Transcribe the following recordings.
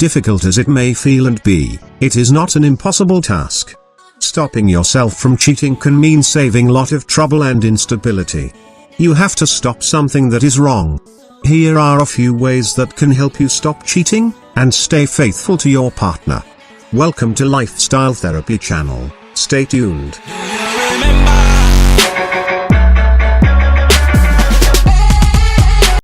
difficult as it may feel and be, it is not an impossible task. Stopping yourself from cheating can mean saving a lot of trouble and instability. You have to stop something that is wrong. Here are a few ways that can help you stop cheating and stay faithful to your partner. Welcome to Lifestyle Therapy Channel. Stay tuned.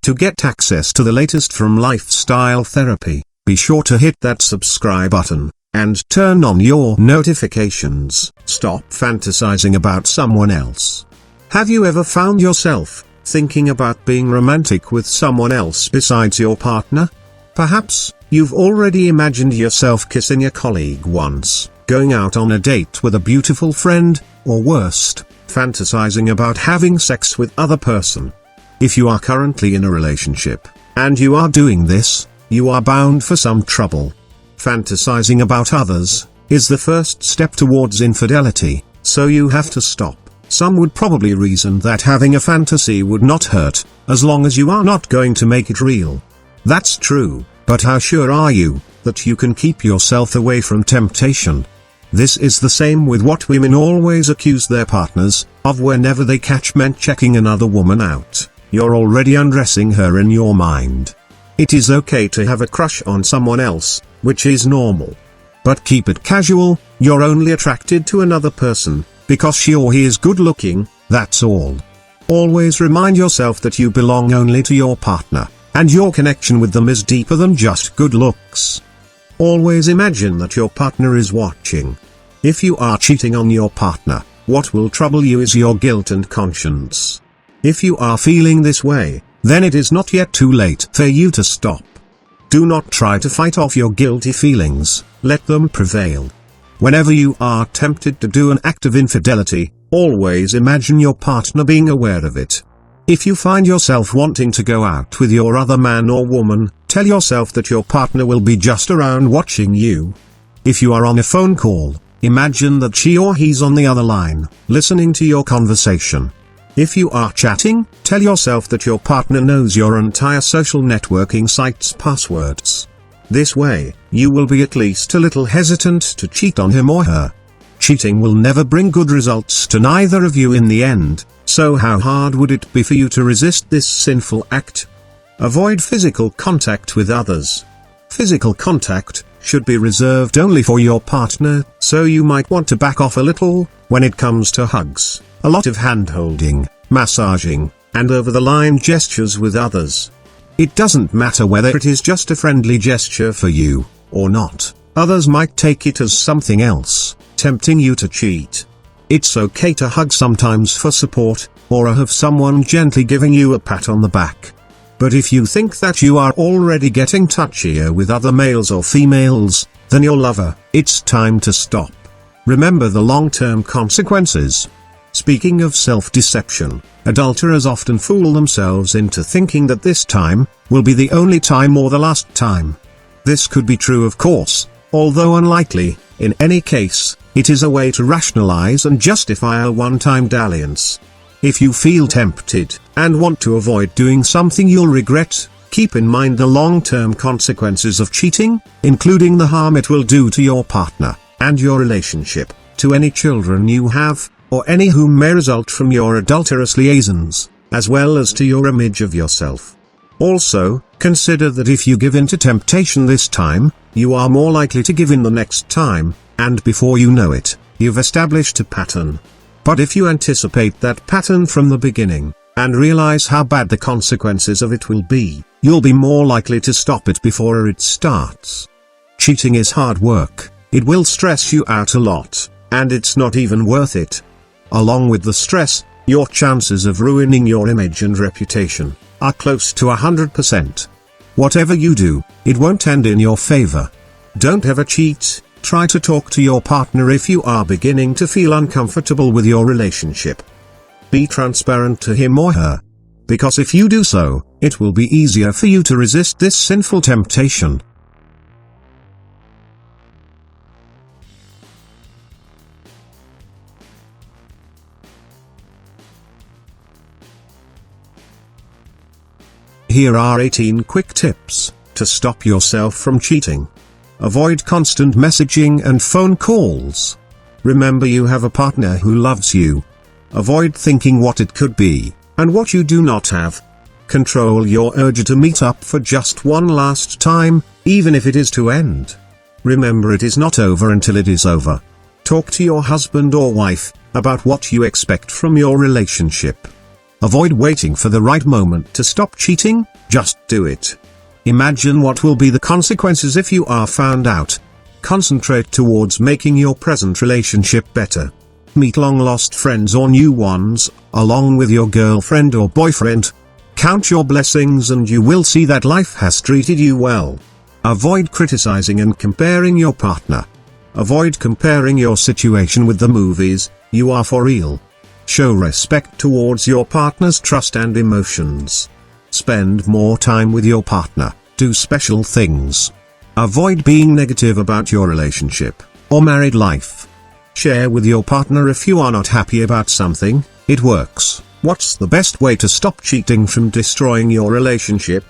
To get access to the latest from Lifestyle Therapy, be sure to hit that subscribe button and turn on your notifications. Stop fantasizing about someone else. Have you ever found yourself thinking about being romantic with someone else besides your partner? Perhaps you've already imagined yourself kissing a colleague once, going out on a date with a beautiful friend, or worst, fantasizing about having sex with other person. If you are currently in a relationship, and you are doing this, you are bound for some trouble. Fantasizing about others is the first step towards infidelity, so you have to stop. Some would probably reason that having a fantasy would not hurt, as long as you are not going to make it real. That's true, but how sure are you that you can keep yourself away from temptation? This is the same with what women always accuse their partners of whenever they catch men checking another woman out. You're already undressing her in your mind. It is okay to have a crush on someone else, which is normal. But keep it casual. You're only attracted to another person because she or he is good looking, that's all. Always remind yourself that you belong only to your partner, and your connection with them is deeper than just good looks. Always imagine that your partner is watching. If you are cheating on your partner, what will trouble you is your guilt and conscience. If you are feeling this way, then it is not yet too late for you to stop. Do not try to fight off your guilty feelings, let them prevail. Whenever you are tempted to do an act of infidelity, always imagine your partner being aware of it. If you find yourself wanting to go out with your other man or woman, tell yourself that your partner will be just around watching you. If you are on a phone call, imagine that she or he's on the other line, listening to your conversation. If you are chatting, tell yourself that your partner knows your entire social networking site's passwords. This way, you will be at least a little hesitant to cheat on him or her. Cheating will never bring good results to neither of you in the end, so how hard would it be for you to resist this sinful act? Avoid physical contact with others. Physical contact should be reserved only for your partner, so you might want to back off a little when it comes to hugs, a lot of hand-holding, massaging, and over-the-line gestures with others. It doesn't matter whether it is just a friendly gesture for you, or not. Others might take it as something else, tempting you to cheat. It's okay to hug sometimes for support, or have someone gently giving you a pat on the back. But if you think that you are already getting touchier with other males or females than your lover, it's time to stop. Remember the long-term consequences. Speaking of self-deception, adulterers often fool themselves into thinking that this time will be the only time or the last time. This could be true, of course, although unlikely. In any case, it is a way to rationalize and justify a one-time dalliance. If you feel tempted and want to avoid doing something you'll regret, keep in mind the long-term consequences of cheating, including the harm it will do to your partner and your relationship, to any children you have, or any whom may result from your adulterous liaisons, as well as to your image of yourself. Also, consider that if you give in to temptation this time, you are more likely to give in the next time, and before you know it, you've established a pattern. But if you anticipate that pattern from the beginning, and realize how bad the consequences of it will be, you'll be more likely to stop it before it starts. Cheating is hard work, it will stress you out a lot, and it's not even worth it. Along with the stress, your chances of ruining your image and reputation are close to 100%. Whatever you do, it won't end in your favor. Don't ever cheat. Try to talk to your partner if you are beginning to feel uncomfortable with your relationship. Be transparent to him or her. Because if you do so, it will be easier for you to resist this sinful temptation. Here are 18 quick tips to stop yourself from cheating. Avoid constant messaging and phone calls. Remember, you have a partner who loves you. Avoid thinking what it could be, and what you do not have. Control your urge to meet up for just one last time, even if it is to end. Remember, it is not over until it is over. Talk to your husband or wife about what you expect from your relationship. Avoid waiting for the right moment to stop cheating, just do it. Imagine what will be the consequences if you are found out. Concentrate towards making your present relationship better. Meet long-lost friends or new ones, along with your girlfriend or boyfriend. Count your blessings and you will see that life has treated you well. Avoid criticizing and comparing your partner. Avoid comparing your situation with the movies. You are for real. Show respect towards your partner's trust and emotions. Spend more time with your partner. Do special things. Avoid being negative about your relationship or married life. Share with your partner if you are not happy about something. It works. What's the best way to stop cheating from destroying your relationship?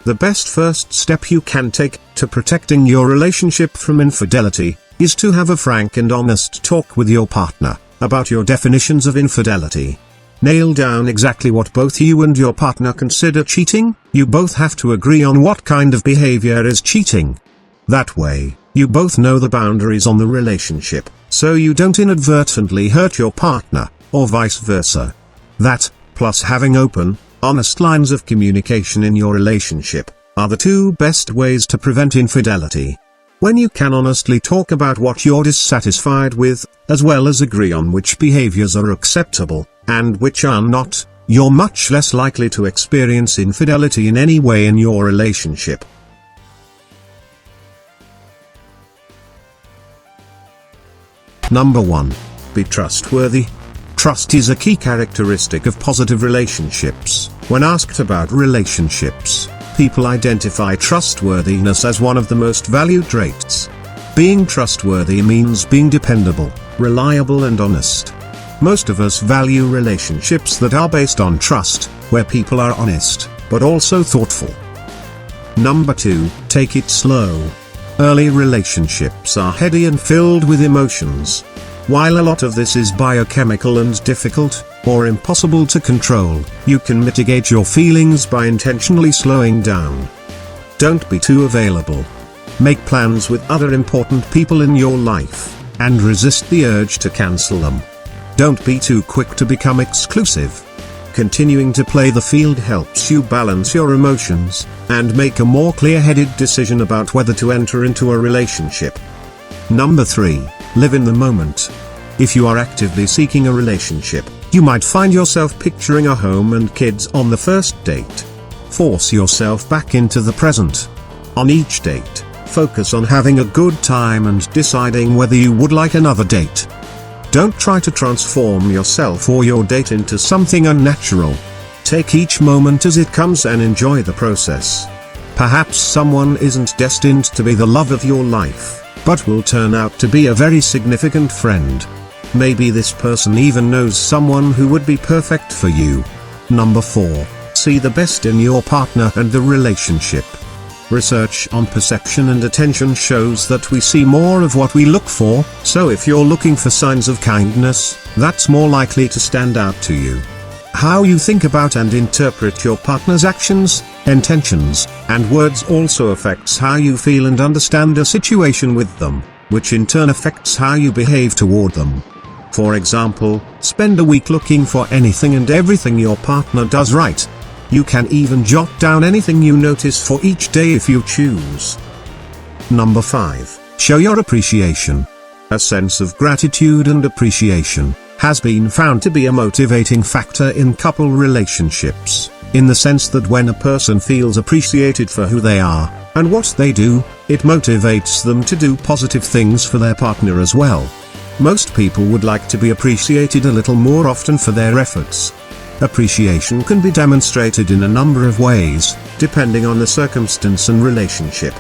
The best first step you can take to protecting your relationship from infidelity is to have a frank and honest talk with your partner about your definitions of infidelity. Nail down exactly what both you and your partner consider cheating. You both have to agree on what kind of behavior is cheating. That way, you both know the boundaries on the relationship, so you don't inadvertently hurt your partner, or vice versa. That, plus having open, honest lines of communication in your relationship, are the two best ways to prevent infidelity. When you can honestly talk about what you're dissatisfied with, as well as agree on which behaviors are acceptable, and which are not, you're much less likely to experience infidelity in any way in your relationship. Number 1. Be trustworthy. Trust is a key characteristic of positive relationships. When asked about relationships, people identify trustworthiness as one of the most valued traits. Being trustworthy means being dependable, reliable and honest. Most of us value relationships that are based on trust, where people are honest, but also thoughtful. Number 2, take it slow. Early relationships are heady and filled with emotions. While a lot of this is biochemical and difficult, or impossible to control, you can mitigate your feelings by intentionally slowing down. Don't be too available. Make plans with other important people in your life, and resist the urge to cancel them. Don't be too quick to become exclusive. Continuing to play the field helps you balance your emotions, and make a more clear-headed decision about whether to enter into a relationship. Number 3, live in the moment. If you are actively seeking a relationship, you might find yourself picturing a home and kids on the first date. Force yourself back into the present. On each date, focus on having a good time and deciding whether you would like another date. Don't try to transform yourself or your date into something unnatural. Take each moment as it comes and enjoy the process. Perhaps someone isn't destined to be the love of your life, but will turn out to be a very significant friend. Maybe this person even knows someone who would be perfect for you. Number 4, see the best in your partner and the relationship. Research on perception and attention shows that we see more of what we look for, so if you're looking for signs of kindness, that's more likely to stand out to you. How you think about and interpret your partner's actions, intentions, and words also affects how you feel and understand a situation with them, which in turn affects how you behave toward them. For example, spend a week looking for anything and everything your partner does right. You can even jot down anything you notice for each day if you choose. Number 5, show your appreciation. A sense of gratitude and appreciation has been found to be a motivating factor in couple relationships, in the sense that when a person feels appreciated for who they are, and what they do, it motivates them to do positive things for their partner as well. Most people would like to be appreciated a little more often for their efforts. Appreciation can be demonstrated in a number of ways, depending on the circumstance and relationship.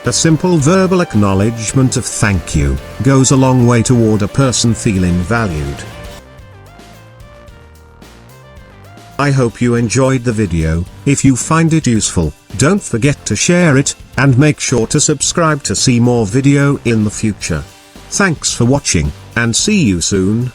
A simple verbal acknowledgement of thank you goes a long way toward a person feeling valued. I hope you enjoyed the video. If you find it useful, don't forget to share it, and make sure to subscribe to see more video in the future. Thanks for watching, and see you soon.